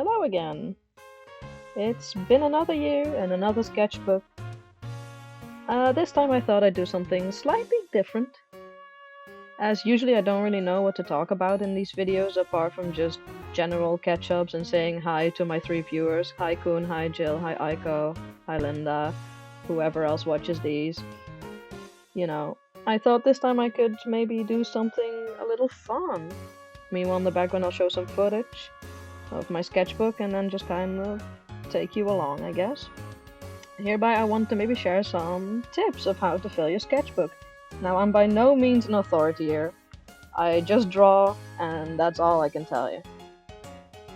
Hello again. It's been another year and another sketchbook. This time I thought I'd do something slightly different. As usually I don't really know what to talk about in these videos apart from just general catch-ups and saying hi to my 3 viewers. Hi Kun, hi Jill, hi Aiko, hi Linda, whoever else watches these. I thought this time I could maybe do something a little fun. Meanwhile, in the background I'll show some footage of my sketchbook and then just kind of take you along, I guess. Hereby I want to maybe share some tips of how to fill your sketchbook. Now, I'm by no means an authority here. I just draw, and that's all I can tell you.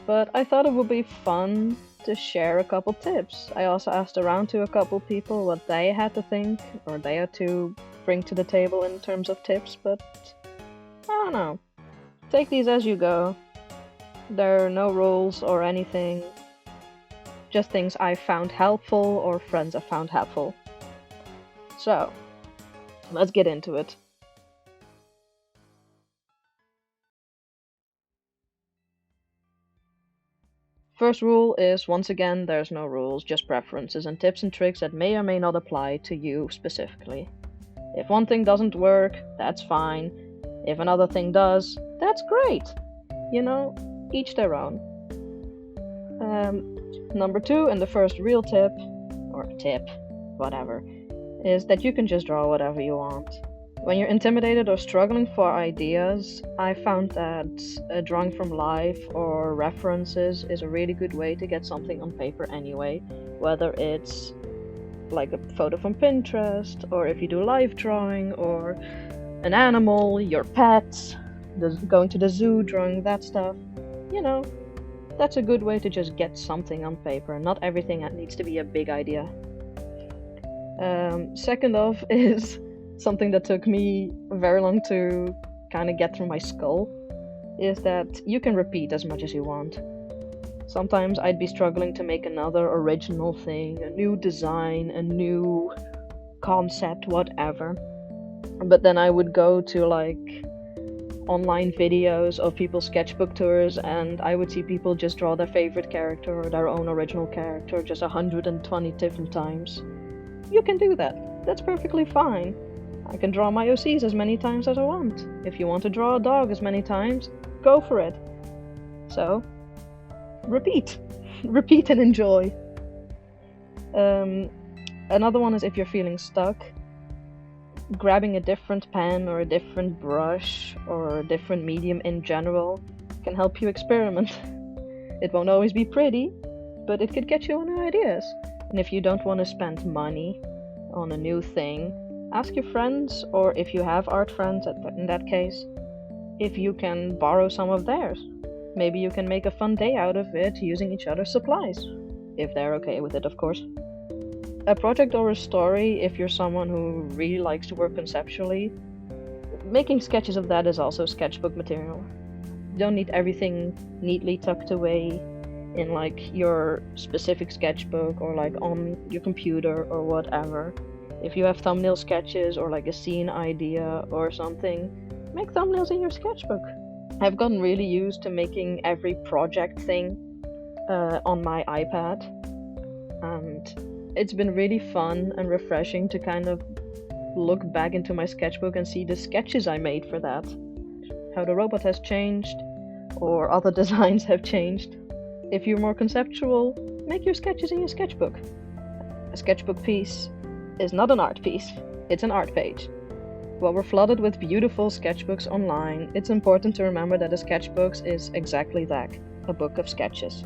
But I thought it would be fun to share a couple tips. I also asked around to a couple people what they had to think, or they had to bring to the table in terms of tips, but I don't know. Take these as you go. There are no rules or anything. Just things I found helpful or friends have found helpful. So, let's get into it. First rule is, once again, there's no rules, just preferences and tips and tricks that may or may not apply to you specifically. If one thing doesn't work, that's fine. If another thing does, that's great. Each their own. Number 2, and the first real tip, whatever, is that you can just draw whatever you want. When you're intimidated or struggling for ideas, I found that drawing from life or references is a really good way to get something on paper anyway, whether it's like a photo from Pinterest, or if you do live drawing, or an animal, your pets, going to the zoo, drawing that stuff. That's a good way to just get something on paper. Not everything needs to be a big idea. Second off is something that took me very long to kind of get through my skull, is that you can repeat as much as you want. Sometimes I'd be struggling to make another original thing, a new design, a new concept, whatever. But then I would go to online videos of people's sketchbook tours, and I would see people just draw their favorite character or their own original character just 120 different times. You can do that. That's perfectly fine. I can draw my OCs as many times as I want. If you want to draw a dog as many times, go for it. So, repeat. Repeat and enjoy. Another one is if you're feeling stuck, grabbing a different pen or a different brush or a different medium in general can help you experiment. It won't always be pretty, but it could get you on new ideas. And if you don't want to spend money on a new thing, ask your friends, or if you have art friends in that case, if you can borrow some of theirs. Maybe you can make a fun day out of it using each other's supplies, if they're okay with it, of course. A project or a story, if you're someone who really likes to work conceptually, making sketches of that is also sketchbook material. You don't need everything neatly tucked away in your specific sketchbook or on your computer or whatever. If you have thumbnail sketches or a scene idea or something, make thumbnails in your sketchbook. I've gotten really used to making every project thing on my iPad, and it's been really fun and refreshing to kind of look back into my sketchbook and see the sketches I made for that. How the robot has changed, or other designs have changed. If you're more conceptual, make your sketches in your sketchbook. A sketchbook piece is not an art piece, it's an art page. While we're flooded with beautiful sketchbooks online, it's important to remember that a sketchbook is exactly that, a book of sketches.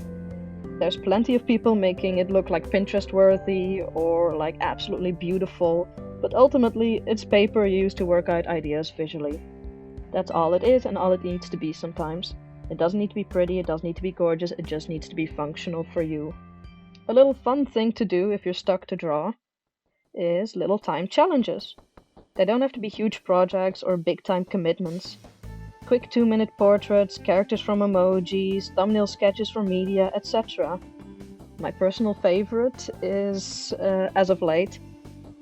There's plenty of people making it look like Pinterest worthy or absolutely beautiful, but ultimately it's paper used to work out ideas visually. That's all it is and all it needs to be sometimes. It doesn't need to be pretty, it doesn't need to be gorgeous, it just needs to be functional for you. A little fun thing to do if you're stuck to draw is little time challenges. They don't have to be huge projects or big time commitments. Quick 2-minute portraits, characters from emojis, thumbnail sketches for media, etc. My personal favorite is, as of late,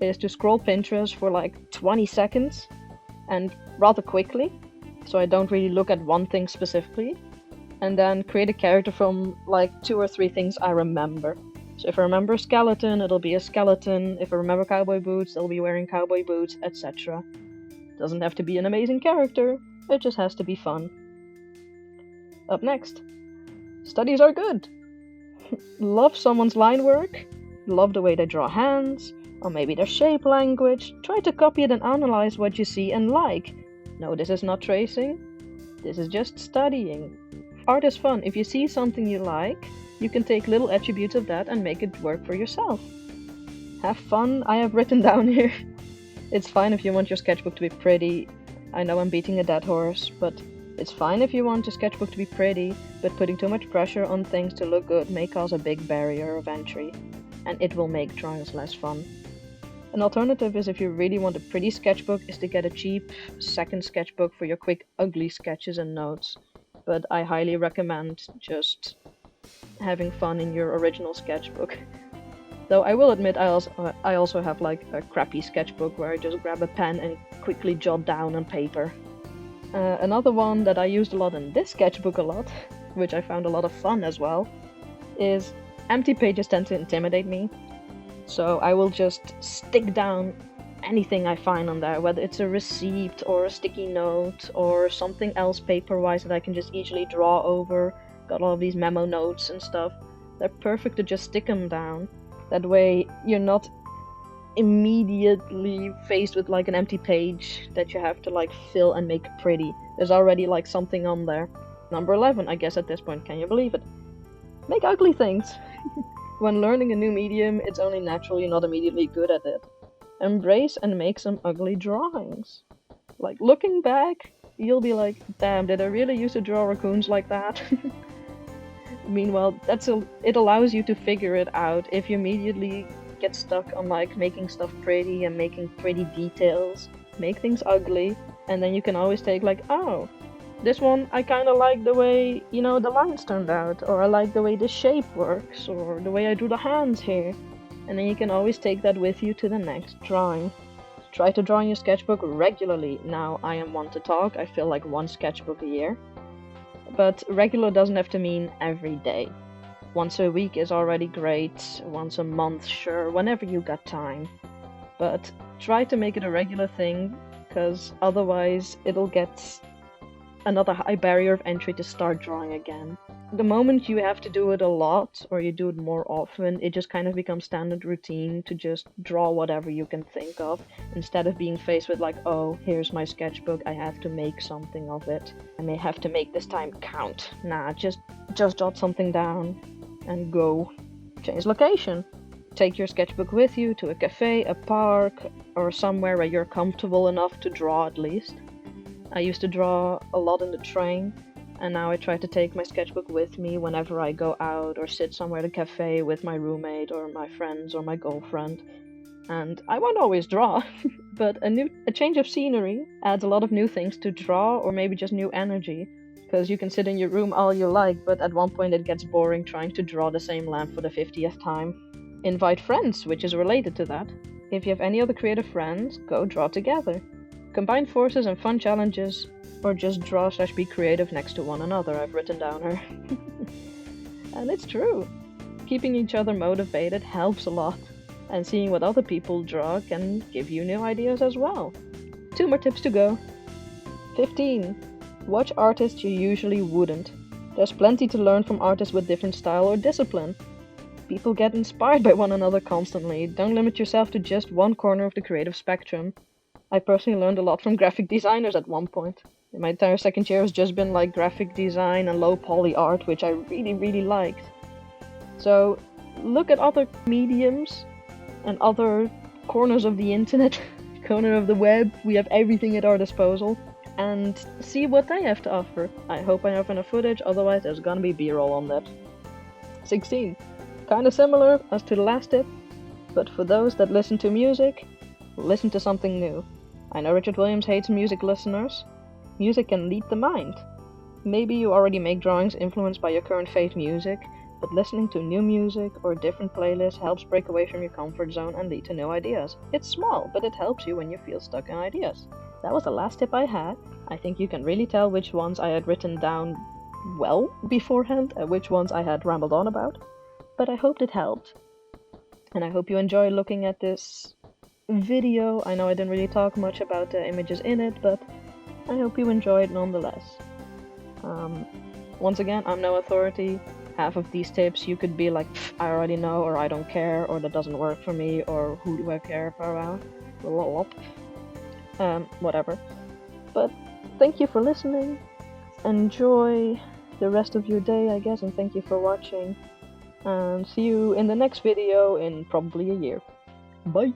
is to scroll Pinterest for 20 seconds and rather quickly, so I don't really look at one thing specifically. and then create a character from like 2 or 3 things I remember. So if I remember a skeleton, it'll be a skeleton. If I remember cowboy boots, they'll be wearing cowboy boots, etc. Doesn't have to be an amazing character, it just has to be fun. Up next, studies are good. Love someone's line work, love the way they draw hands, or maybe their shape language. Try to copy it and analyze what you see and like. No, this is not tracing, this is just studying. Art is fun. If you see something you like, you can take little attributes of that and make it work for yourself. Have fun, I have written down here. It's fine if you want your sketchbook to be pretty. I know I'm beating a dead horse, but it's fine if you want your sketchbook to be pretty, but putting too much pressure on things to look good may cause a big barrier of entry, and it will make drawings less fun. An alternative is, if you really want a pretty sketchbook, is to get a cheap second sketchbook for your quick ugly sketches and notes. But I highly recommend just having fun in your original sketchbook. Though I will admit I also have like a crappy sketchbook where I just grab a pen and quickly jot down on paper. Another one that I used a lot in this sketchbook which I found a lot of fun as well, is empty pages tend to intimidate me. So I will just stick down anything I find on there, whether it's a receipt or a sticky note or something else paper-wise that I can just easily draw over. Got all of these memo notes and stuff. They're perfect to just stick them down. That way you're not immediately faced with like an empty page that you have to like fill and make pretty. There's already like something on there. Number 11, I guess at this point, can you believe it? Make ugly things! When learning a new medium, it's only natural you're not immediately good at it. Embrace and make some ugly drawings. Like, looking back, you'll be like, damn, did I really used to draw raccoons like that? Meanwhile, it allows you to figure it out. If you immediately get stuck on like making stuff pretty and making pretty details, make things ugly, and then you can always take like, oh, this one I kinda like the way, the lines turned out, or I like the way the shape works, or the way I drew the hands here. And then you can always take that with you to the next drawing. Try to draw in your sketchbook regularly. Now, I am one to talk, I feel like 1 sketchbook a year. But regular doesn't have to mean every day. Once a week is already great, once a month, sure, whenever you got time. But try to make it a regular thing, because otherwise it'll get another high barrier of entry to start drawing again. The moment you have to do it a lot, or you do it more often, it just kind of becomes standard routine to just draw whatever you can think of, instead of being faced with like, oh, here's my sketchbook, I have to make something of it. I may have to make this time count. Nah, just jot something down and go. Change location. Take your sketchbook with you to a cafe, a park, or somewhere where you're comfortable enough to draw at least. I used to draw a lot in the train, and now I try to take my sketchbook with me whenever I go out or sit somewhere at a cafe with my roommate or my friends or my girlfriend. And I won't always draw, but a change of scenery adds a lot of new things to draw, or maybe just new energy, because you can sit in your room all you like, but at one point it gets boring trying to draw the same lamp for the 50th time. Invite friends, which is related to that. If you have any other creative friends, go draw together. Combine forces and fun challenges, or just draw/be creative next to one another, I've written down here. And it's true. Keeping each other motivated helps a lot, and seeing what other people draw can give you new ideas as well. 2 more tips to go. 15. Watch artists you usually wouldn't. There's plenty to learn from artists with different style or discipline. People get inspired by one another constantly. Don't limit yourself to just one corner of the creative spectrum. I personally learned a lot from graphic designers at one point. In my entire second year has just been like graphic design and low poly art, which I really, really liked. So look at other mediums and other corners of the internet, corner of the web. We have everything at our disposal, and see what they have to offer. I hope I have enough footage, otherwise there's gonna be B-roll on that. 16. Kinda similar as to the last tip, but for those that listen to music, listen to something new. I know Richard Williams hates music listeners. Music can lead the mind. Maybe you already make drawings influenced by your current fave music, but listening to new music or different playlists helps break away from your comfort zone and lead to new ideas. It's small, but it helps you when you feel stuck in ideas. That was the last tip I had. I think you can really tell which ones I had written down well beforehand, which ones I had rambled on about, but I hoped it helped. And I hope you enjoy looking at this video. I know I didn't really talk much about the images in it, but I hope you enjoyed nonetheless. Once again, I'm no authority. Half of these tips you could be like, I already know, or I don't care, or that doesn't work for me, or who do I care about? Whatever. But thank you for listening. Enjoy the rest of your day, I guess, and thank you for watching. And see you in the next video in probably a year. Bye!